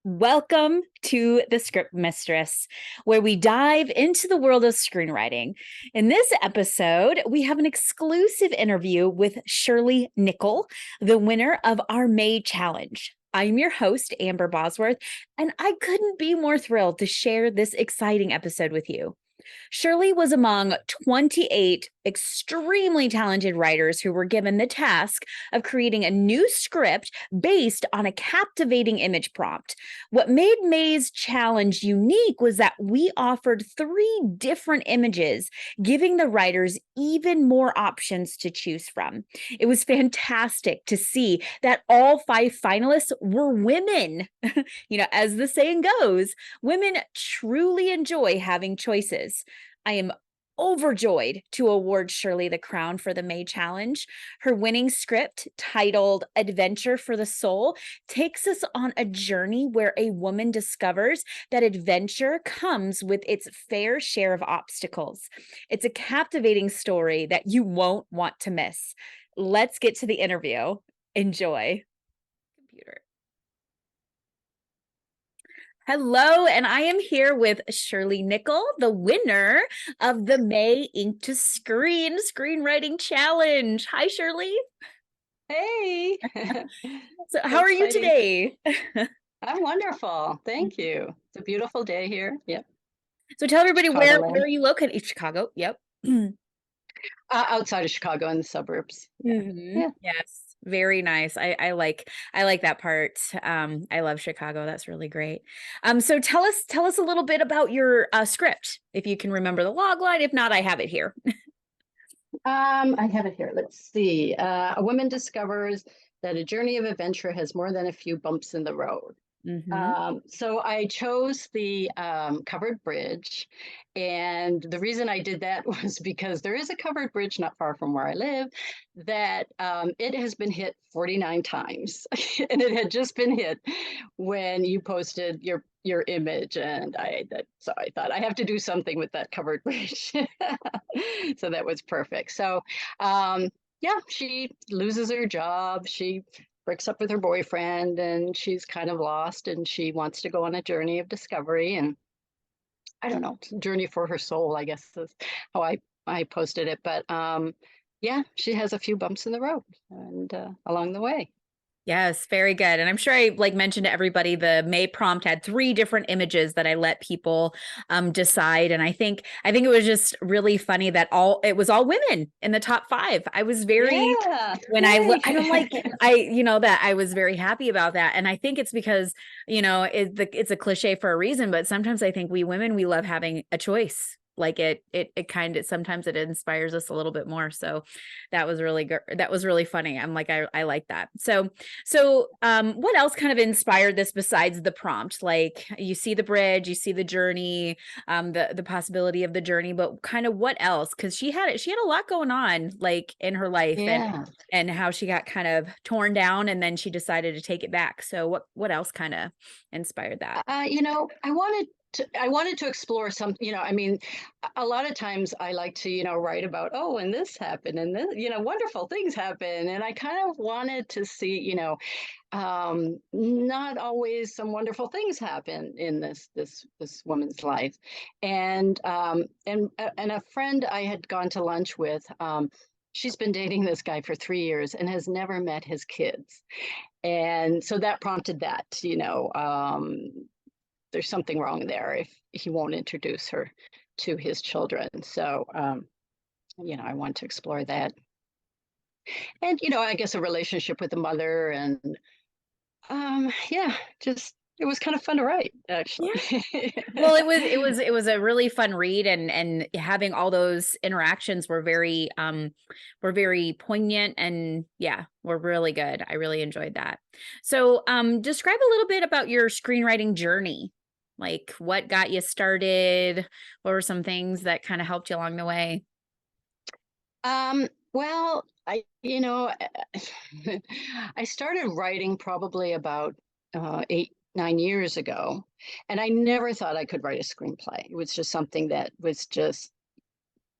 Welcome to The Script Mistress, where we dive into the world of screenwriting. In this episode, we have an exclusive interview with Shirley Nicol, the winner of our May Challenge. I'm your host, Amber Bosworth, and I couldn't be more thrilled to share this exciting episode with you. Shirley was among 28 extremely talented writers who were given the task of creating a new script based on a captivating image prompt. What made May's challenge unique was that we offered 3 different images, giving the writers even more options to choose from. It was fantastic to see that all 5 finalists were women. As the saying goes, women truly enjoy having choices. I am overjoyed to award Shirley the crown for the May Challenge. Her winning script, titled Adventure for the Soul, takes us on a journey where a woman discovers that adventure comes with its fair share of obstacles. It's a captivating story that you won't want to miss. Let's get to the interview. Enjoy. Computer. Hello, and I am here with Shirley Nicol, the winner of the May Ink to Screen Screenwriting Challenge. Hi, Shirley. Hey, So, so how are you exciting. today? I'm wonderful. Thank you. It's a beautiful day here. Yep. So, tell everybody where Chicagoland. are you located? Chicago. Yep. Outside of Chicago in the suburbs. Yeah. Mhm. Yeah. Yes, very nice. I like that part. I love Chicago. That's really great. So tell us a little bit about your script, if you can remember the log line. If not, I have it here. I have it here. Let's see. A woman discovers that a journey of adventure has more than a few bumps in the road. Hmm. So I chose the covered bridge. And the reason I did that was because there is a covered bridge not far from where I live that it has been hit 49 times. And it had just been hit when you posted your image. And so I thought I have to do something with that covered bridge. So that was perfect. So yeah, she loses her job. She breaks up with her boyfriend and she's kind of lost and she wants to go on a journey of discovery and I don't know, journey for her soul, I guess is how I posted it. But yeah, she has a few bumps in the road and along the way. Yes, very good. And I'm sure I mentioned to everybody the May prompt had 3 different images that I let people decide. And I think it was just really funny that it was all women in the top 5. I was very Yeah, when yay. I don't like that I was very happy about that. And I think it's because, it's a cliche for a reason, but sometimes I think we women, we love having a choice. Like it kind of sometimes it inspires us a little bit more. So that was really good. That was really funny. I'm like, I like that. So, what else kind of inspired this besides the prompt? Like you see the bridge, you see the journey, the possibility of the journey, but kind of what else? Because she had a lot going on, like in her life, Yeah. and how she got kind of torn down, and then she decided to take it back. So, what else kind of inspired that? I wanted to explore some, I mean, a lot of times I like to, write about, oh, and this happened and this, wonderful things happen. And I kind of wanted to see, not always some wonderful things happen in this woman's life. And a friend I had gone to lunch with, she's been dating this guy for 3 years and has never met his kids. And so that prompted that, there's something wrong there if he won't introduce her to his children. So, I want to explore that. And, I guess a relationship with the mother and, yeah, just, it was kind of fun to write, actually. Well, it was a really fun read, and having all those interactions were very poignant, and yeah, were really good. I really enjoyed that. So, describe a little bit about your screenwriting journey. Like what got you started? What were some things that kind of helped you along the way? Well, I started writing probably about 8, 9 years ago, and I never thought I could write a screenplay. It was just something that was just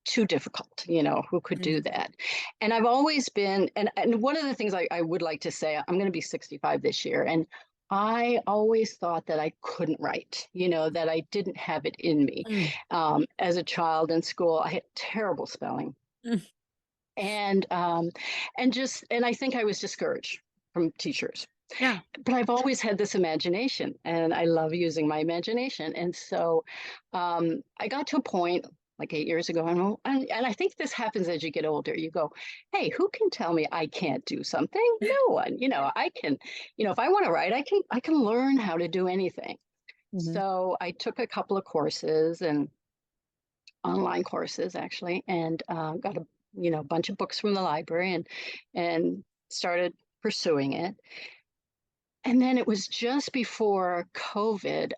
too difficult. Who could do Mhm. that? And I've always been, and one of the things I would like to say, I'm going to be 65 this year, and I always thought that I couldn't write, that I didn't have it in me. Mm, As a child in school, I had terrible spelling, mm, and I think I was discouraged from teachers. yeah. But I've always had this imagination, and I love using my imagination. And so I got to a point like 8 years ago, and I think this happens as you get older. You go, hey, who can tell me I can't do something? No one. I can, if I want to write, I can learn how to do anything. Hmm. So I took a couple of courses and online courses actually, and got a bunch of books from the library and started pursuing it. And then it was just before COVID,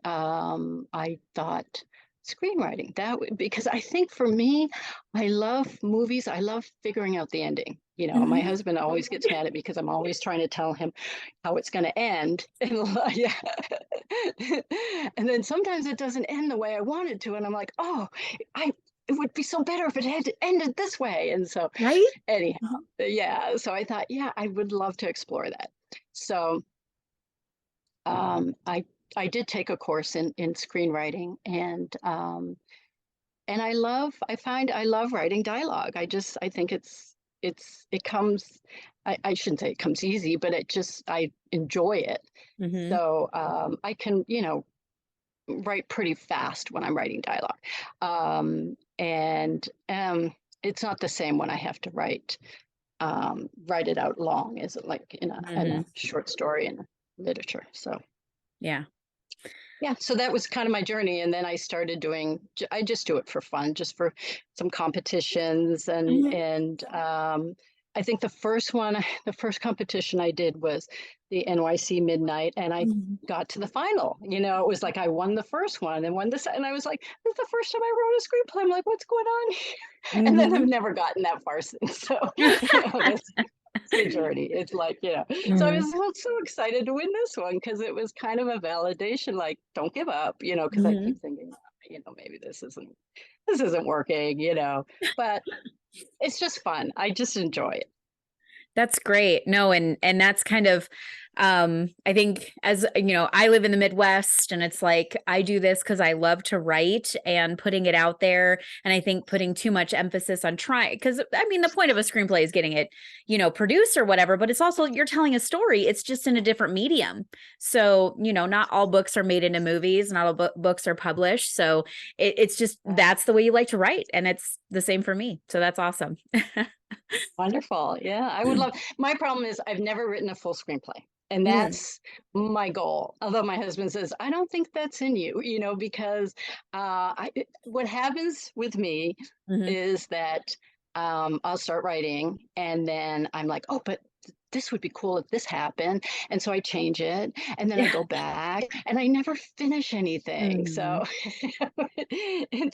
I thought screenwriting that would, because I think for me, I love movies. I love figuring out the ending. My Hmm. husband always gets mad at me because I'm always trying to tell him how it's going to end. And yeah. And then sometimes it doesn't end the way I wanted to. And I'm like, oh, it would be so better if it had ended this way. And so Right? anyhow, Mhm. yeah. So I thought, yeah, I would love to explore that. So um, I I did take a course in screenwriting, and I find I love writing dialogue. I think it comes, I shouldn't say it comes easy, but I enjoy it. Hmm. So I can write pretty fast when I'm writing dialogue, and it's not the same when I have to write it out long, is it like in a Hmm. short story in literature. So Yeah. yeah, so that was kind of my journey, and then I started I just do it for fun, just for some competitions, Hmm. I think the first competition I did was the NYC Midnight, and I Hmm. got to the final. It was like I won the first one and won this, and I was like, "This is the first time I wrote a screenplay." I'm like, "What's going on here?" And then I've Hmm. never gotten that far since. So, that's the journey. It's like, so I Hmm. was so excited to win this one because it was kind of a validation, like, don't give up, because I Hmm. keep thinking, maybe this isn't working, but it's just fun. I just enjoy it. That's great. No, and that's kind of I think as you know, I live in the Midwest and it's like I do this because I love to write and putting it out there. And I think putting too much emphasis on trying because I mean the point of a screenplay is getting it, produced or whatever, but it's also you're telling a story. It's just in a different medium. So, not all books are made into movies, not all books are published. So it's just Right. that's the way you like to write. And it's the same for me. So that's awesome. Wonderful. Yeah, I would love. My problem is I've never written a full screenplay. And Mm. that's my goal. Although my husband says, I don't think that's in you, because what happens with me Mhm. is that I'll start writing and then I'm like, oh, but this would be cool if this happened. And so I change it and then I Yeah. go back and I never finish anything. So Mm.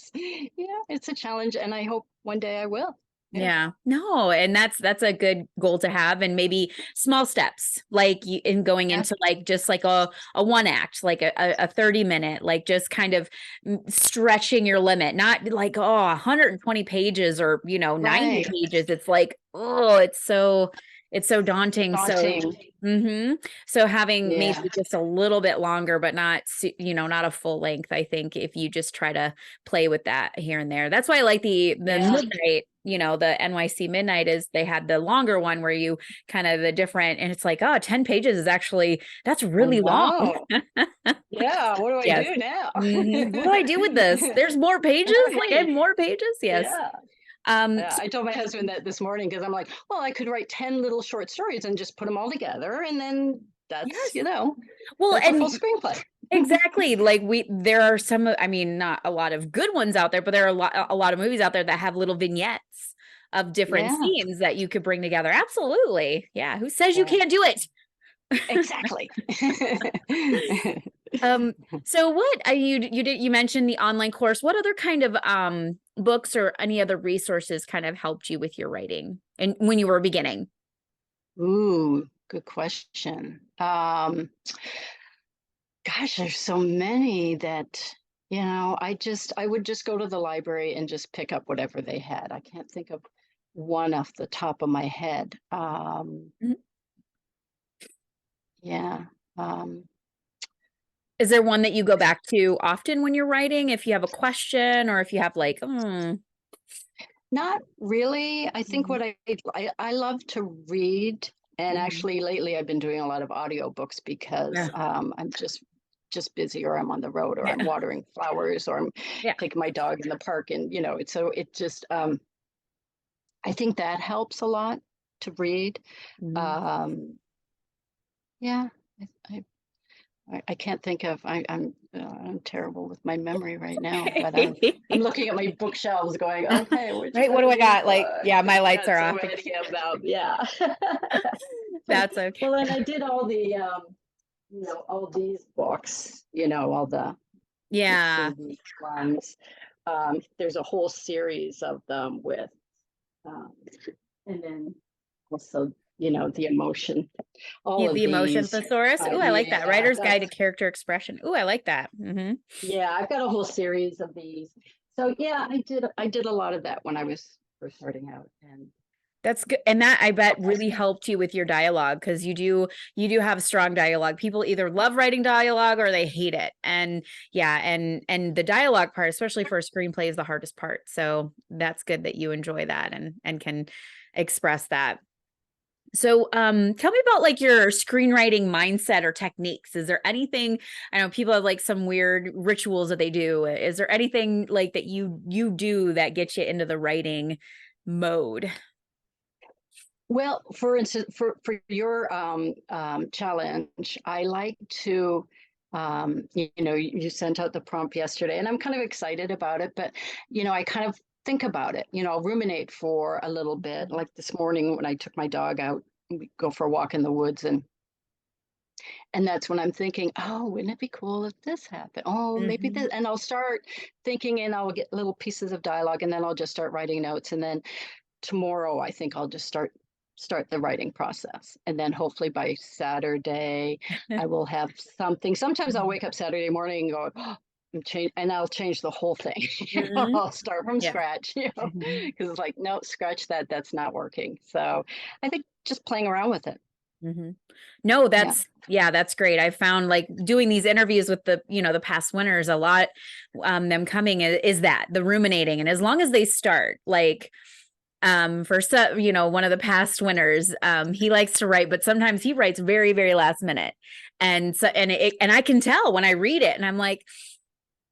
it's a challenge and I hope one day I will. Yeah. Yeah. No, and that's a good goal to have and maybe small steps like in going Yeah. into like just like a one act, like a 30-minute, like just kind of stretching your limit, not like 120 pages or 90 Right. pages. It's like it's so daunting. So Daunting. so having maybe Yeah. just a little bit longer, but not, not a full length, I think if you just try to play with that here and there. That's why I like the Yeah. midnight, the NYC midnight is they had the longer one where you kind of the different, and it's like, 10 pages is actually, that's I really long. know. Yeah. What do I Yes. do now? What do I do with this? There's more pages? Like I have Right. more pages? Yes. Yeah. Yeah. So I told my husband that this morning because I'm like, well, I could write 10 little short stories and just put them all together. And then that's, yes. Well, that's a full and screenplay. exactly. Like there are some, I mean, not a lot of good ones out there, but there are a lot of movies out there that have little vignettes of different Yeah. scenes that you could bring together. Absolutely. Yeah. Who says you Yeah. can't do it? Exactly. Um, so what you mentioned the online course. What other kind of books or any other resources kind of helped you with your writing and when you were beginning? Ooh, good question. Gosh, there's so many that, I would just go to the library and just pick up whatever they had. I can't think of one off the top of my head. Mhm. Yeah. Is there one that you go back to often when you're writing? If you have a question or if you have like, Not really. I think Mhm. what I love to read, and Mhm. actually lately I've been doing a lot of audiobooks because Yeah. I'm just busy, or I'm on the road, or I'm Yeah. watering flowers, or I'm Yeah. taking my dog in the park, and it's so it just I think that helps a lot to read. Mhm. Um, yeah, I, I I can't think of. I'm terrible with my memory right now, but I'm looking at my bookshelves, going, okay, which Right. What one do of I these got? Like, books? yeah, my I've lights got are so off. many of them. Yeah. That's okay. Well, and I did all the all these books, all the Yeah. children's ones. There's a whole series of them with, um, and then also the emotion, all of The emotion these. thesaurus. Ooh, I like that. Yeah, Writer's Guide to that's Character Expression. Ooh, I like that. Yeah, I've got a whole series of these. So yeah, I did a lot of that when I was first starting out. And That's good. And that I bet really helped you with your dialogue because you do have strong dialogue. People either love writing dialogue or they hate it. And yeah, and the dialogue part, especially for a screenplay, is the hardest part. So that's good that you enjoy that and can express that. So, tell me about like your screenwriting mindset or techniques. Is there anything, I know people have like some weird rituals that they do. Is there anything like that you do that gets you into the writing mode? well, for instance, for your challenge, I like to you sent out the prompt yesterday, and I'm kind of excited about it, but I kind of think about it, I'll ruminate for a little bit. Like this morning when I took my dog out, we go for a walk in the woods, and that's when I'm thinking, oh, wouldn't it be cool if this happened? Oh, maybe Mhm. this. And I'll start thinking, and I'll get little pieces of dialogue, and then I'll just start writing notes. And then tomorrow, I think I'll just start the writing process. And then hopefully by Saturday, I will have something. Sometimes I'll Mhm. wake up Saturday morning and go, oh, and I'll change the whole thing. Mhm. I'll start from Yeah. scratch, Mhm. because it's like, no, scratch that. That's not working. So I think just playing around with it. Mhm. No, Yeah. yeah, that's great. I found like doing these interviews with the past winners a lot, them coming is that the ruminating. And as long as they start, like for so, one of the past winners, he likes to write, but sometimes he writes very, very last minute. And so and I can tell when I read it and I'm like,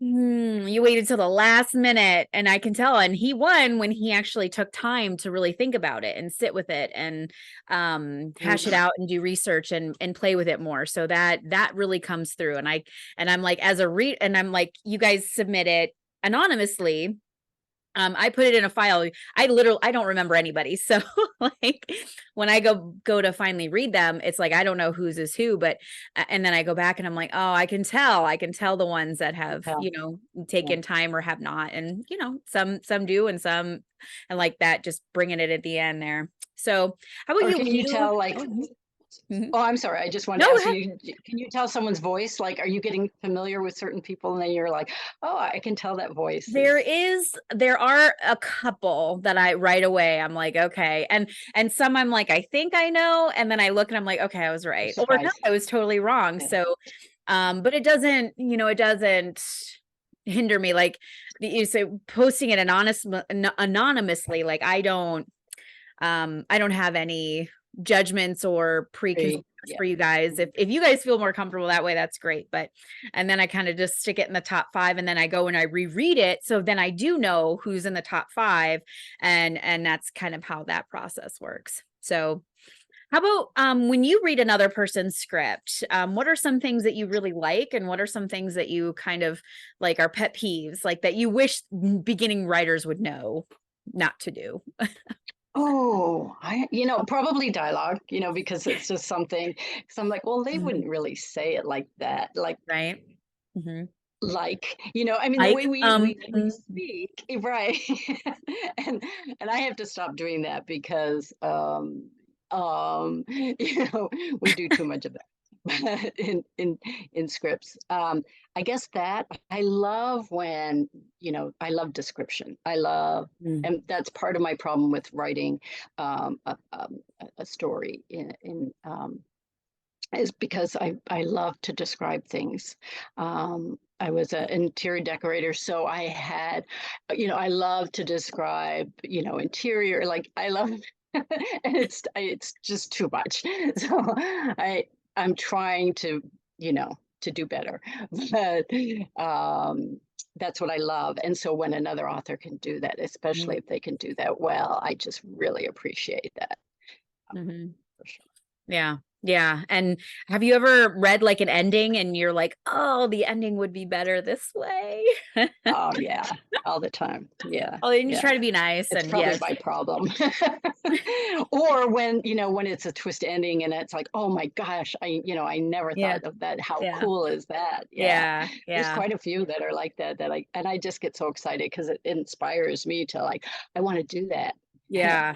you waited till the last minute, and I can tell. And he won when he actually took time to really think about it and sit with it and hash it Mhm. out and do research and play with it more. So that really comes through. And I'm like, and I'm like, you guys submit it anonymously. I put it in a file. I don't remember anybody. So like when I go to finally read them, it's like I don't know whose is who, but and then I go back and I'm like, "Oh, I can tell the ones that have, Yeah. Yeah. taken time or have not." And some do and some and like that just bringing it at the end there. So, how about Or you can when you you tell, like, oh, mhm. oh, I'm sorry. I just wanted No, to go ask ahead. you, can you tell someone's voice? Like, are you getting familiar with certain people and then you're like, oh, I can tell that voice is There are a couple that I right away I'm like, okay. And some I'm like, I think I know. And then I look and I'm like, okay, I was right. Or no, surprised. I was totally wrong. Yeah. So but it doesn't hinder me. Like you say posting it anonymously, like I don't have any judgments or preconceptions Yeah. for you guys. If you guys feel more comfortable that way, that's great. But and then I kind of just stick it in the top 5 and then I go and I reread it. So then I do know who's in the top 5 and that's kind of how that process works. So how about when you read another person's script, what are some things that you really like and what are some things that you kind of like are pet peeves, like that you wish beginning writers would know not to do? Oh, probably dialogue, because it's just something. Because I'm like, well, they wouldn't really say it like that. Right. Mhm. I mean, the way Like, we speak, right? and and I have to stop doing that because we do too much of that in scripts. I guess that I love when, I love description. mm, And that's part of my problem with writing a story in is because I love to describe things. I was an interior decorator, so I had, I love to describe, interior. Like I love, and it's just too much. So I'm trying to, to do better, but that's what I love. And so when another author can do that, especially if they can do that well, I just really appreciate that. Mm-hmm. For sure. Yeah. Yeah. And have you ever read like an ending and you're like, oh, the ending would be better this way? Oh yeah, all the time. Yeah, Oh, and you yeah. try to be nice It's and probably yes. my problem. Or when, when it's a twist ending and it's like, oh my gosh, I never Yeah. thought of that. How Yeah. cool is that? Yeah. Yeah. There's Yeah. quite a few that are like that and I just get so excited because it inspires me to like, I want to do that. Yeah.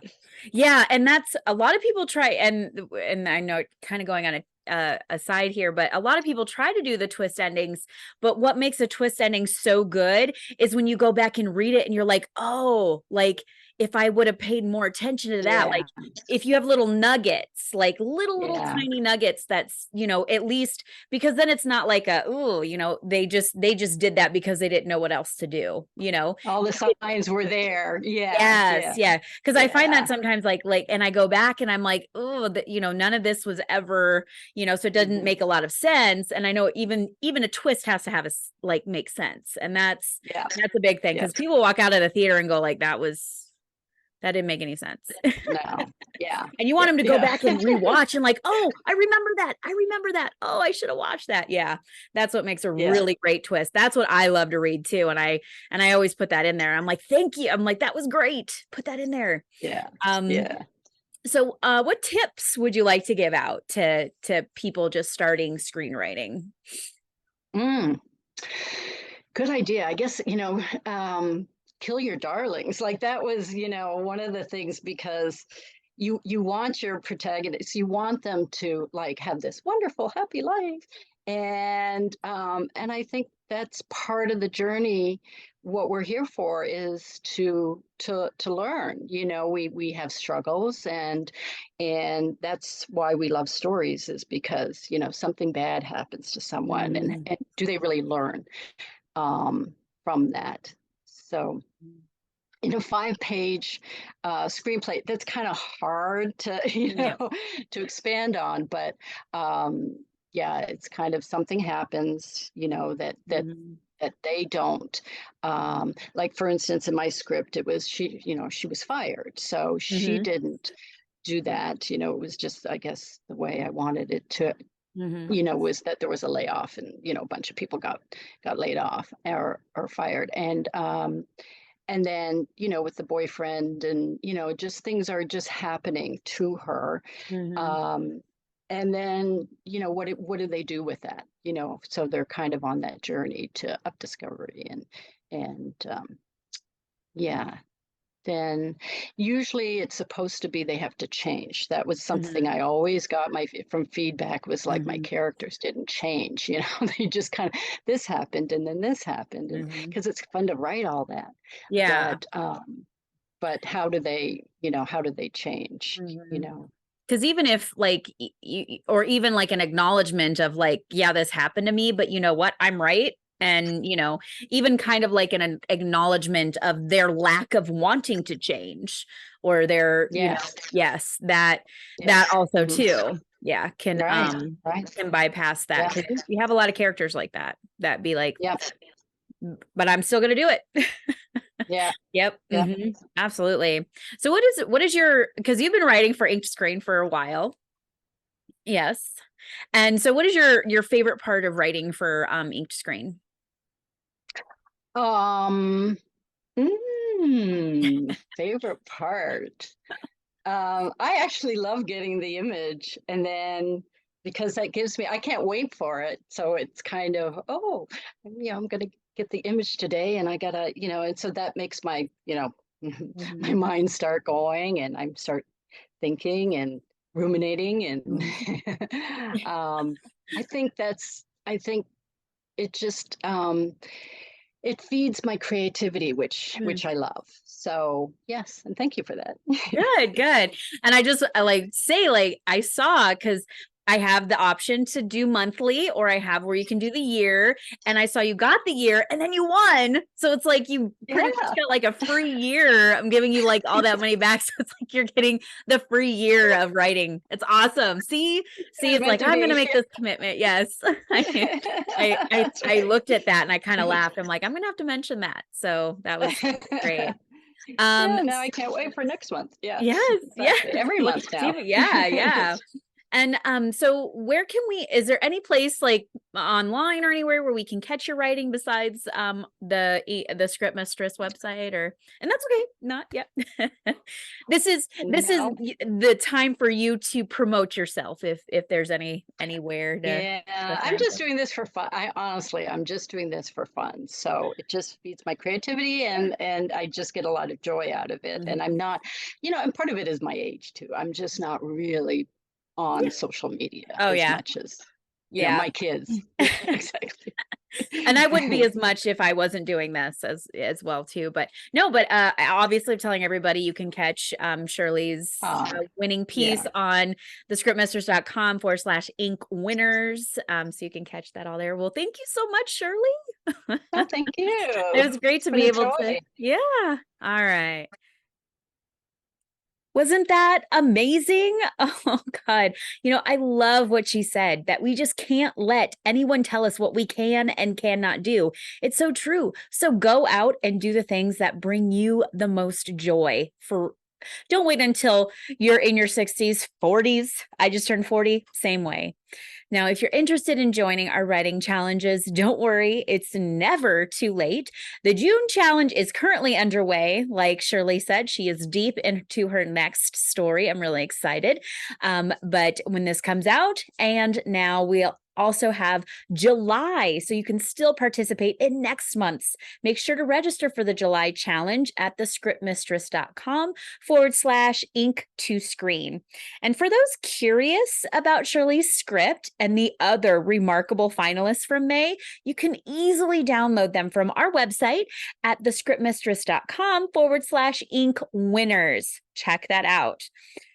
Yeah. And that's a lot of people try and I know kind of going on a aside here, but a lot of people try to do the twist endings, but what makes a twist ending so good is when you go back and read it and you're like, oh, like if I would have paid more attention to that, like Yeah. if you have little nuggets, like little Yeah. tiny nuggets that's, at least because then it's not like oh, they just did that because they didn't know what else to do, All the signs were there. Yeah. Yes, Yeah. yeah. Because I find that Yeah. sometimes and I go back and I'm like, oh, none of this was ever, so it doesn't Mhm. make a lot of sense. And I know even a twist has to have make sense. And that's Yeah. that's a big thing Yeah. because people walk out of the theater and go like, that didn't make any sense. No. Yeah. And you want Yeah. them to go Yeah. back and rewatch and like, oh, I remember that. I remember that. Oh, I should have watched that. Yeah. That's what makes a Yeah. really great twist. That's what I love to read too. And I always put that in there. I'm like, thank you. I'm like, that was great. Put that in there. Yeah. Um, Yeah. so what tips would you like to give out to people just starting screenwriting? Mm. Good idea. I guess, kill your darlings. Like that was, one of the things because you want your protagonists, you want them to like have this wonderful, happy life. And I think that's part of the journey. What we're here for is to learn. We have struggles and that's why we love stories is because, something bad happens to someone Mm, and do they really learn? From that. So, 5-page screenplay, that's kind of hard to, yeah. to expand on, but yeah, it's kind of something happens, Mhm, that they don't. Like for instance, in my script, it was she was fired. So she mhm, didn't do that. It was just, I guess, the way I wanted it to, mhm, was that there was a layoff and a bunch of people got laid off or fired and then with the boyfriend and just things are just happening to her mhm, um and then what do they do with that so they're kind of on that journey to up discovery and yeah, then usually it's supposed to be they have to change. That was something mhm, I always got from feedback was like my mhm, characters didn't change, they just kind of this happened and then this happened and mhm. because it's fun to write all that. Yeah. But how do they change, Mhm. Because even if or even like an acknowledgement of like, yeah, this happened to me, but you know what, I'm right. And even kind of like an acknowledgement of their lack of wanting to change or their Yeah. yes, that Yes. also Hmm. too, yeah, can Right. Right. bypass that Yeah. because you have a lot of characters like that be like, Yep. but I'm still gonna do it. Yeah. Yep. Yep. Absolutely. So what is your, because you've been writing for Inked Screen for a while. Yes. And so what is your favorite part of writing for Inked Screen? um Favorite part. I actually love getting the image and then because that gives me, I can't wait for it. So it's kind of, oh, I'm going to get the image today and I gotta, and so that makes my, my Mhm. mind start going and I start thinking and ruminating and Mhm. I think it just, it feeds my creativity, which I love. So yes, and thank you for that. Good, good. And I like say like I saw because I have the option to do monthly, or I have where you can do the year. And I saw you got the year and then you won. So it's like you pretty much got like a free year. I'm giving you like all that money back. So it's like you're getting the free year of writing. It's awesome. See, it's like I'm gonna make this commitment. Yes. I looked at that and I kind of laughed. I'm like, I'm gonna have to mention that. So that was great. Yeah, now I can't wait for next month. Yeah. Yes, Exactly. yeah. Every month now. Yeah. And so where can is there any place like online or anywhere where we can catch your writing besides the Script Mistress website, and that's okay, not yet. This is the time for you to promote yourself if there's anywhere to. Yeah, I'm just doing this for fun. I'm just doing this for fun. So it just feeds my creativity and I just get a lot of joy out of it. And I'm not, and part of it is my age too. I'm just not really on social media as much as my kids. Exactly. And I wouldn't be as much if I wasn't doing this as well too. But no, obviously I'm telling everybody you can catch Shirley's winning piece on thescriptmistress.com/ink winners. So you can catch that all there. Well, thank you so much, Shirley. Oh, thank you. It was great to be able to. Yeah. All right. Wasn't that amazing? Oh God. I love what she said, that we just can't let anyone tell us what we can and cannot do. It's so true. So go out and do the things that bring you the most joy. Don't wait until you're in your 60s, 40s. I just turned 40, same way. Now, if you're interested in joining our writing challenges, don't worry, it's never too late. The June challenge is currently underway. Like Shirley said, she is deep into her next story. I'm really excited. But when this comes out, and now we'll also have July, so you can still participate in next month's. Make sure to register for the July challenge at thescriptmistress.com/ink to screen. And for those curious about Shirley's script and the other remarkable finalists from May, you can easily download them from our website at thescriptmistress.com/ink winners. Check that out.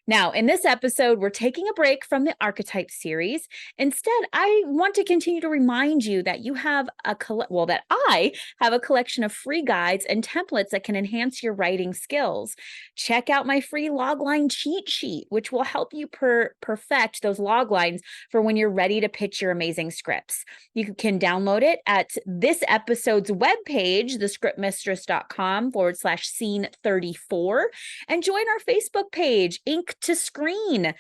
Now, in this episode, we're taking a break from the archetype series. Instead, I want to continue to remind you that you have that I have a collection of free guides and templates that can enhance your writing skills. Check out my free logline cheat sheet, which will help you perfect those log lines for when you're ready to pitch your amazing scripts. You can download it at this episode's webpage, thescriptmistress.com/scene34, and join our Facebook page, Ink to Screen,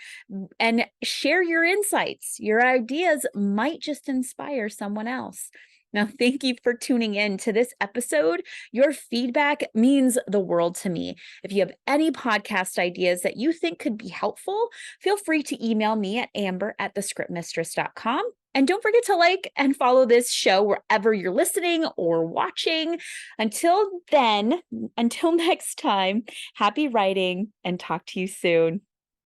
and share your insights. Your ideas might just inspire someone else. Now, thank you for tuning in to this episode. Your feedback means the world to me. If you have any podcast ideas that you think could be helpful, feel free to email me at amber@thescriptmistress.com. And don't forget to like and follow this show wherever you're listening or watching. Until next time, happy writing and talk to you soon.